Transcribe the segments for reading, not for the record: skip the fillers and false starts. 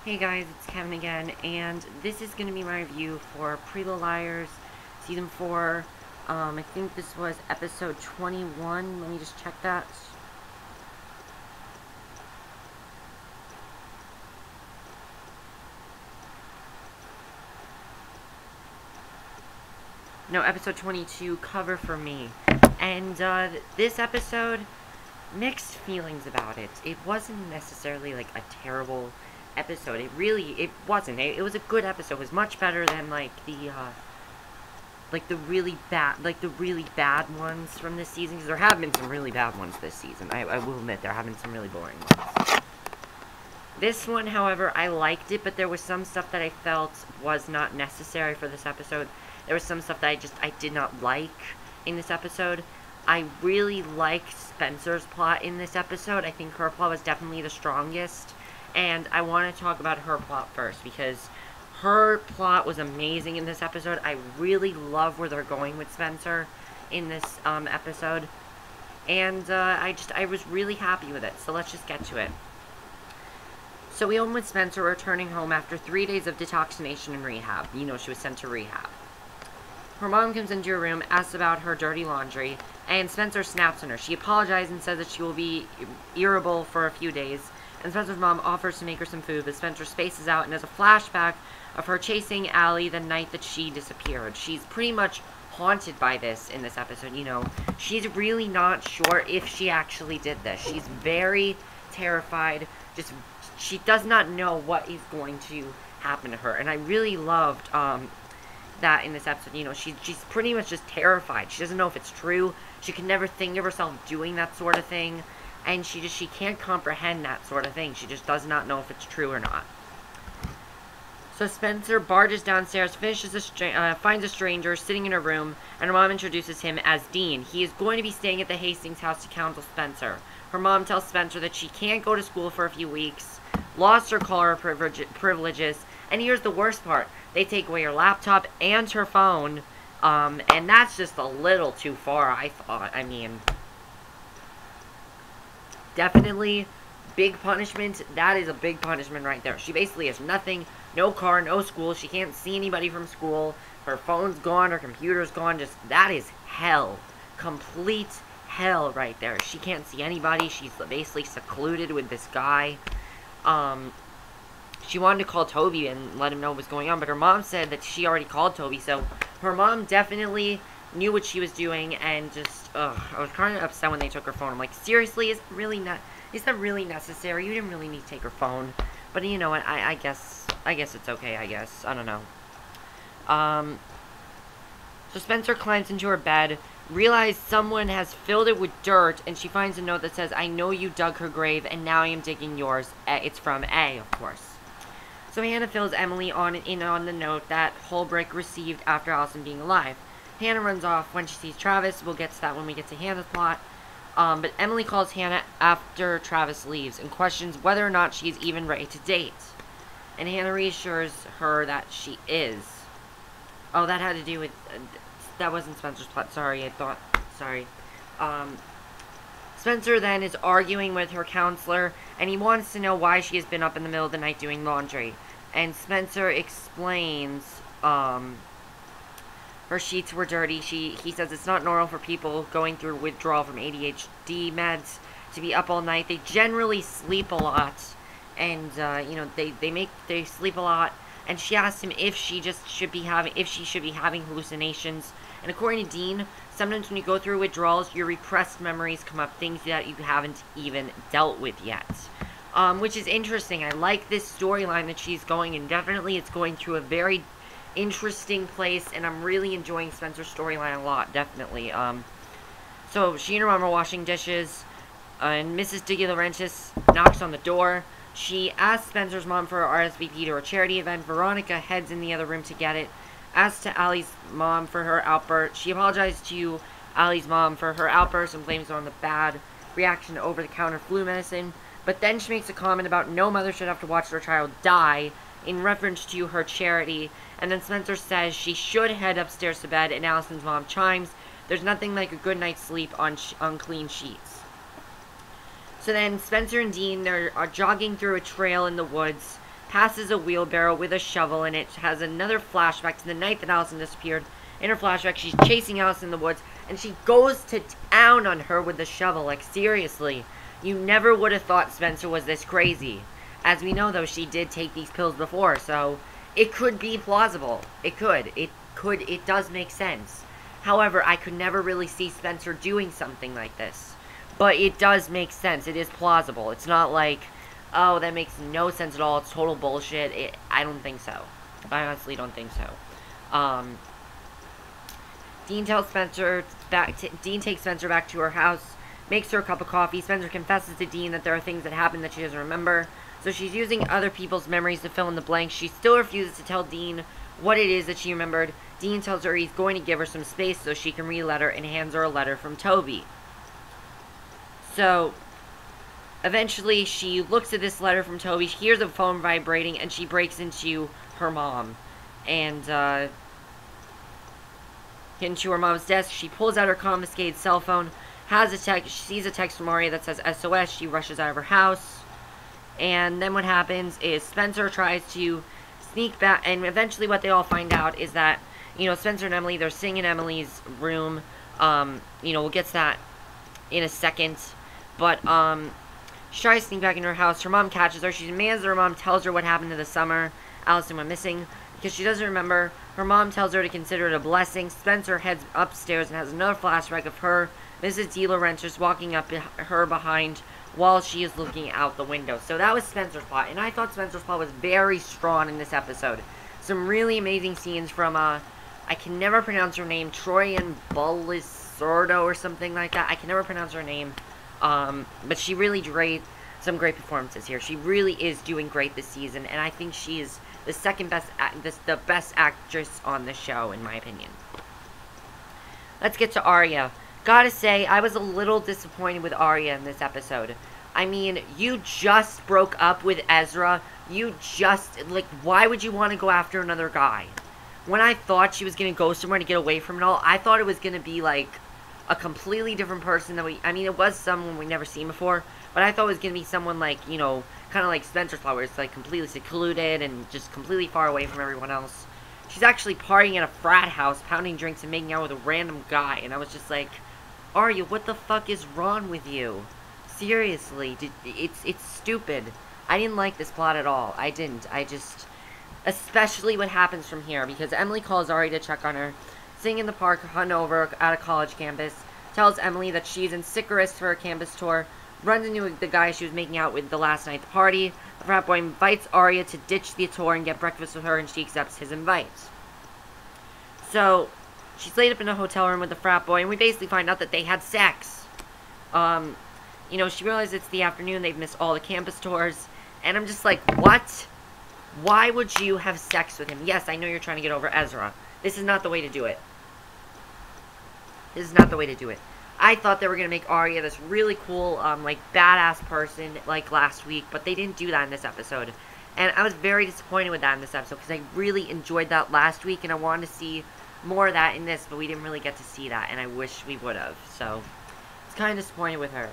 Hey guys, it's Kevin again, and this is going to be my review for Pretty Little Liars, Season 4. I think this was episode 21. Let me just check that. No, episode 22, Cover For Me. And this episode, mixed feelings about it. It wasn't necessarily like a terrible episode. It wasn't. It was a good episode. It was much better than the really bad ones from this season, because there have been some really bad ones this season. I will admit there have been some really boring ones. This one, however, I liked it, but there was some stuff that I felt was not necessary for this episode. There was some stuff that I did not like in this episode. I really liked Spencer's plot in this episode. I think her plot was definitely the strongest. And I want to talk about her plot first, because her plot was amazing in this episode. I really love where they're going with Spencer in this episode. And I was really happy with it. So let's just get to it. So we open with Spencer returning home after 3 days of detoxination and rehab. You know, she was sent to rehab. Her mom comes into her room, asks about her dirty laundry, and Spencer snaps on her. She apologizes and says that she will be irritable for a few days. And Spencer's mom offers to make her some food, but Spencer spaces out and has a flashback of her chasing Allie the night that she disappeared. She's pretty much haunted by this in this episode, you know. She's really not sure if she actually did this. She's very terrified. She does not know what is going to happen to her. And I really loved that in this episode. You know, she's pretty much just terrified. She doesn't know if it's true. She can never think of herself doing that sort of thing. And she can't comprehend that sort of thing. She just does not know if it's true or not. So Spencer barges downstairs, finds a stranger sitting in her room, and her mom introduces him as Dean. He is going to be staying at the Hastings house to counsel Spencer. Her mom tells Spencer that she can't go to school for a few weeks, lost her caller privileges, and here's the worst part. They take away her laptop and her phone, and that's just a little too far, I thought. I mean, definitely big punishment. That is a big punishment right there. She basically has nothing, no car, no school. She can't see anybody from school. Her phone's gone, her computer's gone. That is hell. Complete hell right there. She can't see anybody. She's basically secluded with this guy. She wanted to call Toby and let him know what was going on, but her mom said that she already called Toby, so her mom definitely knew what she was doing, and I was kind of upset when they took her phone. I'm like, seriously, is that really necessary? You didn't really need to take her phone. But you know what, I guess it's okay, I guess. I don't know. So Spencer climbs into her bed, realizes someone has filled it with dirt, and she finds a note that says, "I know you dug her grave, and now I am digging yours." It's from A, of course. So Hannah fills Emily in on the note that Holbrok received after Allison being alive. Hannah runs off when she sees Travis. We'll get to that when we get to Hannah's plot. But Emily calls Hannah after Travis leaves and questions whether or not she's even ready to date. And Hannah reassures her that she is. Oh, that had to do with... that wasn't Spencer's plot. Sorry, Sorry. Spencer then is arguing with her counselor, and he wants to know why she has been up in the middle of the night doing laundry. And Spencer explains, her sheets were dirty. He says it's not normal for people going through withdrawal from ADHD meds to be up all night. They generally sleep a lot, and you know, they sleep a lot. And she asked him if she should be having hallucinations. And according to Dean, sometimes when you go through withdrawals, your repressed memories come up, things that you haven't even dealt with yet. Which is interesting. I like this storyline that she's going in. Definitely it's going through a very interesting place, and I'm really enjoying Spencer's storyline a lot, definitely. So she and her mom are washing dishes, and Mrs Delaruntis knocks on the door. She asks Spencer's mom for her RSVP to her charity event. Veronica heads in the other room to get it. Asks to Allie's mom for her outburst. She apologizes to Allie's mom for her outburst and blames her on the bad reaction to over-the-counter flu medicine. But then she makes a comment about no mother should have to watch their child die in reference to her charity. And then Spencer says she should head upstairs to bed, and Allison's mom chimes, "There's nothing like a good night's sleep on clean sheets." So then Spencer and Dean, are jogging through a trail in the woods. passes a wheelbarrow with a shovel, and it has another flashback to the night that Allison disappeared. In her flashback, she's chasing Allison in the woods, and she goes to town on her with the shovel. Like, seriously, you never would have thought Spencer was this crazy. As we know, though, she did take these pills before, so it could be plausible. It could. It does make sense. However, I could never really see Spencer doing something like this. But it does make sense. It is plausible. It's not like, oh, that makes no sense at all. It's total bullshit. I don't think so. I honestly don't think so. Dean takes Spencer back to her house, makes her a cup of coffee. Spencer confesses to Dean that there are things that happened that she doesn't remember. So she's using other people's memories to fill in the blanks. She still refuses to tell Dean what it is that she remembered. Dean tells her he's going to give her some space so she can read a letter, and hands her a letter from Toby. So, eventually, she looks at this letter from Toby, she hears a phone vibrating, and she breaks into her mom. And, into her mom's desk, she pulls out her confiscated cell phone, she sees a text from Aria that says SOS, she rushes out of her house. And then what happens is Spencer tries to sneak back, and eventually what they all find out is that, you know, Spencer and Emily, they're sitting in Emily's room. You know, we'll get to that in a second. But, she tries to sneak back into her house. Her mom catches her. She demands that her mom tells her what happened to the summer Allison went missing, because she doesn't remember. Her mom tells her to consider it a blessing. Spencer heads upstairs and has another flashback of her, Mrs Delaruntis, walking up her behind while she is looking out the window. So that was Spencer's plot, and I thought Spencer's plot was very strong in this episode. Some really amazing scenes from, I can never pronounce her name, Troy and Bullisordo or something like that. I can never pronounce her name, but she really did some great performances here. She really is doing great this season, and I think she is the second best, the best actress on the show, in my opinion. Let's get to Aria. Gotta say, I was a little disappointed with Aria in this episode. I mean, you just broke up with Ezra. You just, like, why would you want to go after another guy? When I thought she was going to go somewhere to get away from it all, I thought it was going to be, like, a completely different person than I mean, it was someone we've never seen before, but I thought it was going to be someone like, you know, kind of like Spencer's plot, where it's, like, completely secluded and just completely far away from everyone else. She's actually partying at a frat house, pounding drinks and making out with a random guy, and I was just like, Aria, what the fuck is wrong with you? Seriously, it's stupid. I didn't like this plot at all. I didn't. I just, especially what happens from here, because Emily calls Aria to check on her, sitting in the park, hungover, at a college campus, tells Emily that she's in Sycharis for a campus tour, runs into the guy she was making out with the last night at the party. The frat boy invites Aria to ditch the tour and get breakfast with her, and she accepts his invite. So, she's laid up in a hotel room with the frat boy, and we basically find out that they had sex. You know, she realizes it's the afternoon, they've missed all the campus tours, and I'm just like, what? Why would you have sex with him? Yes, I know you're trying to get over Ezra. This is not the way to do it. This is not the way to do it. I thought they were going to make Aria this really cool, like, badass person, like last week, but they didn't do that in this episode. And I was very disappointed with that in this episode, because I really enjoyed that last week, and I wanted to see more of that in this, but we didn't really get to see that, and I wish we would have. So, I was kind of disappointed with her.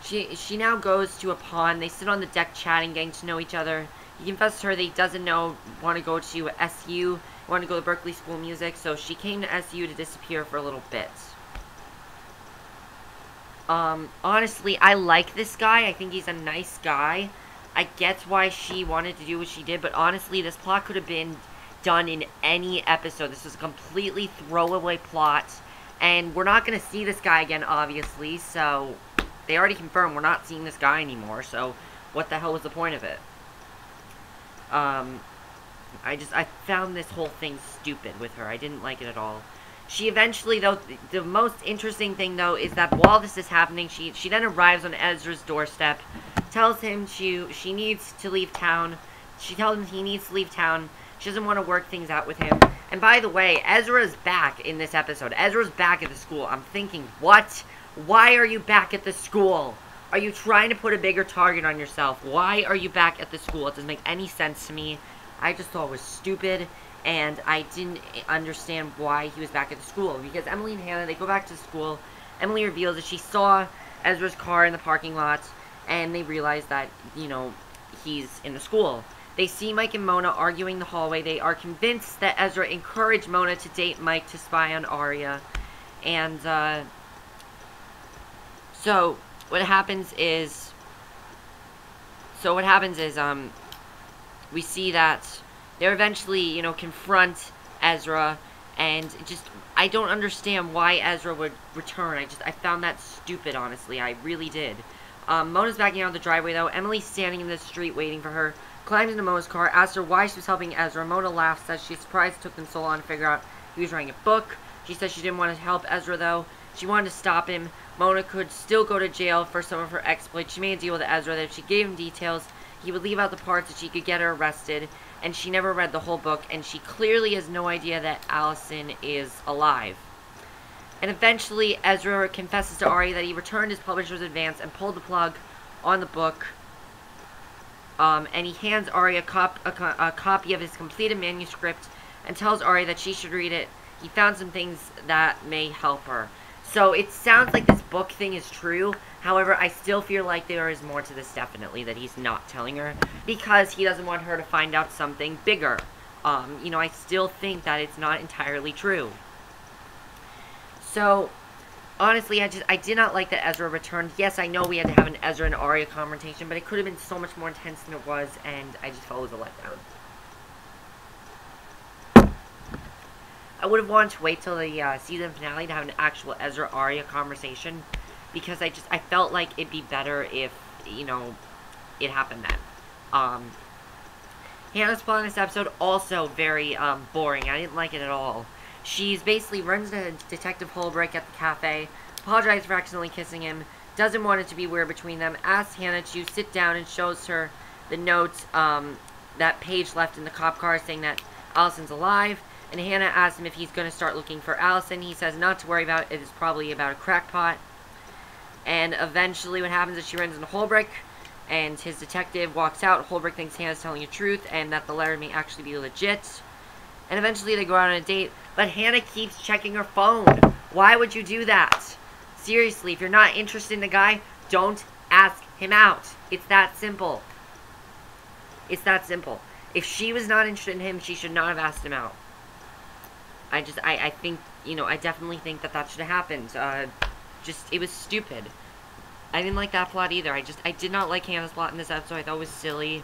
She now goes to a pond. They sit on the deck chatting, getting to know each other. He confesses to her that he doesn't want to go to SU, want to go to Berkeley School of Music, so she came to SU to disappear for a little bit. Honestly, I like this guy. I think he's a nice guy. I get why she wanted to do what she did, but honestly, this plot could have been done in any episode. This was a completely throwaway plot, and we're not going to see this guy again, obviously, so they already confirmed we're not seeing this guy anymore, so what the hell was the point of it? I found this whole thing stupid with her. I didn't like it at all. She eventually, though, the most interesting thing, though, is that while this is happening, she then arrives on Ezra's doorstep, tells him she needs to leave town. She tells him he needs to leave town. She doesn't want to work things out with him. And by the way, Ezra's back in this episode. Ezra's back at the school. I'm thinking, what? Why are you back at the school? Are you trying to put a bigger target on yourself? Why are you back at the school? It doesn't make any sense to me. I just thought it was stupid, and I didn't understand why he was back at the school. Because Emily and Hannah, they go back to school. Emily reveals that she saw Ezra's car in the parking lot, and they realize that, you know, he's in the school. They see Mike and Mona arguing in the hallway. They are convinced that Ezra encouraged Mona to date Mike to spy on Aria. And, so what happens is, we see that they eventually, you know, confront Ezra, and I don't understand why Ezra would return. I found that stupid, honestly. I really did. Mona's backing out of the driveway, though. Emily's standing in the street waiting for her. Climbs into Mona's car, asks her why she was helping Ezra. Mona laughs, says she's surprised it took them so long to figure out he was writing a book. She says she didn't want to help Ezra, though. She wanted to stop him. Mona could still go to jail for some of her exploits. She made a deal with Ezra that if she gave him details, he would leave out the parts that she could get her arrested. And she never read the whole book, and she clearly has no idea that Allison is alive. And eventually, Ezra confesses to Aria that he returned his publisher's advance and pulled the plug on the book. And he hands Aria a copy of his completed manuscript and tells Aria that she should read it. He found some things that may help her. So it sounds like this book thing is true. However, I still feel like there is more to this, definitely, that he's not telling her, because he doesn't want her to find out something bigger. You know, I still think that it's not entirely true. So, honestly, I did not like that Ezra returned. Yes, I know we had to have an Ezra and Aria confrontation, but it could have been so much more intense than it was, and I just felt it was a letdown. I would have wanted to wait till the season finale to have an actual Ezra-Aria conversation, because I felt like it'd be better if, you know, it happened then. Hannah's plot in this episode, also very, boring. I didn't like it at all. She's basically runs to Detective Holbrok at the cafe, apologizes for accidentally kissing him, doesn't want it to be weird between them, asks Hannah to sit down and shows her the note, that Paige left in the cop car saying that Allison's alive. And Hannah asks him if he's going to start looking for Allison. He says not to worry about it. It's probably about a crackpot. And eventually what happens is she runs into Holbrok, and his detective walks out. Holbrok thinks Hannah's telling the truth and that the letter may actually be legit. And eventually they go out on a date, but Hannah keeps checking her phone. Why would you do that? Seriously, if you're not interested in the guy, don't ask him out. It's that simple. It's that simple. If she was not interested in him, she should not have asked him out. I think, you know, I definitely think that should have happened. It was stupid. I didn't like that plot either. I did not like Hannah's plot in this episode. I thought it was silly.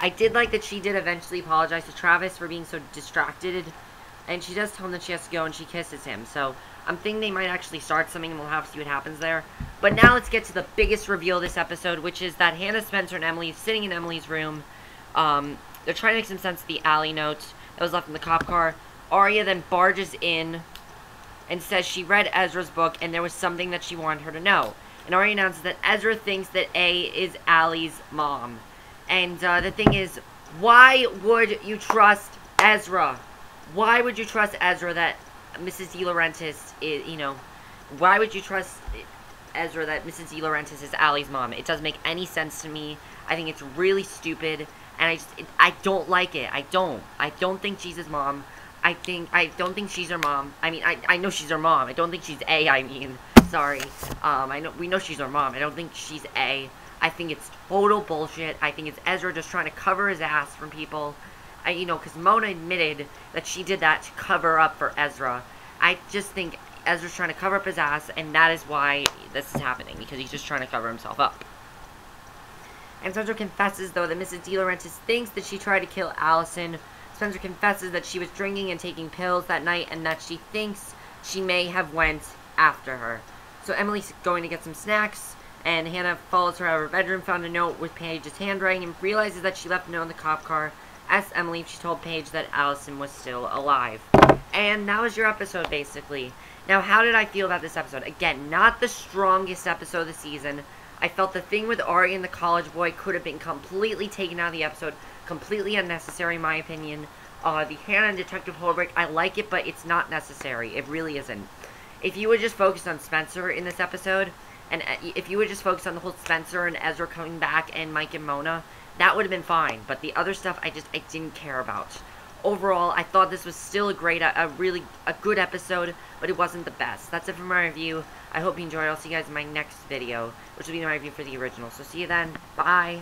I did like that she did eventually apologize to Travis for being so distracted. And she does tell him that she has to go, and she kisses him. So, I'm thinking they might actually start something, and we'll have to see what happens there. But now let's get to the biggest reveal of this episode, which is that Hannah, Spencer, and Emily sitting in Emily's room. They're trying to make some sense of the alley note that was left in the cop car. Aria then barges in and says she read Ezra's book and there was something that she wanted her to know. And Aria announces that Ezra thinks that A is Allie's mom. And the thing is, why would you trust Ezra? Why would you trust Ezra that Mrs. Delaruntis is, you know, why would you trust Ezra that Mrs. Delaruntis is Allie's mom? It doesn't make any sense to me. I think it's really stupid, and I don't like it. I don't think she's his mom. I don't think she's her mom. I mean, I know she's her mom. I don't think she's A, I mean. Sorry. We know she's her mom. I don't think she's A. I think it's total bullshit. I think it's Ezra just trying to cover his ass from people. You know, because Mona admitted that she did that to cover up for Ezra. I just think Ezra's trying to cover up his ass, and that is why this is happening, because he's just trying to cover himself up. And Spencer confesses, though, that Mrs. Delaruntis thinks that she tried to kill Allison. Spencer confesses that she was drinking and taking pills that night, and that she thinks she may have went after her. So Emily's going to get some snacks, and Hannah follows her out of her bedroom, found a note with Paige's handwriting, and realizes that she left a note in the cop car. Asks Emily if she told Paige that Allison was still alive. And that was your episode, basically. Now, how did I feel about this episode? Again, not the strongest episode of the season. I felt the thing with Aria and the college boy could have been completely taken out of the episode. Completely unnecessary, in my opinion. The Hanna and Detective Holbrok, I like it, but it's not necessary. It really isn't. If you would just focus on Spencer in this episode, and if you would just focus on the whole Spencer and Ezra coming back and Mike and Mona, that would have been fine. But the other stuff, I didn't care about. Overall, I thought this was still a great, a good episode, but it wasn't the best. That's it for my review. I hope you enjoyed. I'll see you guys in my next video, which will be my review for the original. So see you then. Bye.